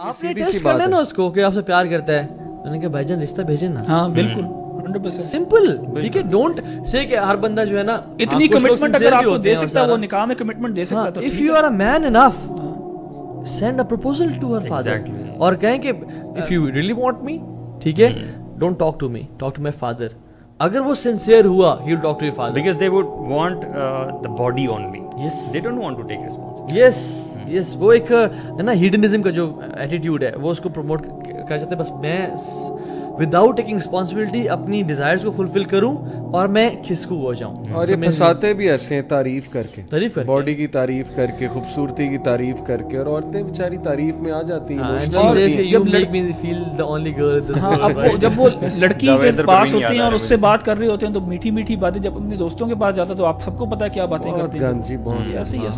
آپ نے ٹیسٹ کر لینا اس کو کہ آپ سے پیار کرتا ہے. میں نے کہا بھائی جان رشتہ بھیجیں نا. ہاں بالکل 100%. سمپل. ٹھیک ہے, ڈونٹ سے کہ ہر بندہ جو ہے نا اتنی کمٹمنٹ اگر آپ کو دے سکتا ہے, وہ نکاح میں کمٹمنٹ دے سکتا ہے تو if you are a man enough send a proposal to her father اور کہیں کہ if you really want me, ٹھیک ہے, don't talk to me, talk to my father. اگر وہ سنسیئر ہوا he will talk to your father because they would want the body only. Yes. They don't want to take responsibility. یس وہ ایک ہے نا ہیڈنزم کا جو ایٹیٹیوڈ ہے وہ اس کو پروموٹ کر چاہتے ہیں. بس میں وداؤٹ ٹیکنگ رسپانسبلٹی اپنی ڈیزائرز کو فلفل کروں اور میں کھسکو ہو جاؤں. اور یہ پھنساتے بھی ایسے ہیں تعریف کر کے, باڈی کی تعریف کر کے, خوبصورتی کی تعریف کر کے, اور عورتیں بیچاری تعریف میں آ جاتی ہیں. جب وہ لڑکی کے پاس ہوتے ہیں اور اس سے بات کر رہے ہوتے ہیں تو میٹھی میٹھی باتیں, جب اپنے دوستوں کے پاس جاتا تو آپ سب کو پتا ہے کیا باتیں کرتے ہیں. بہت ایسے ہی ہے.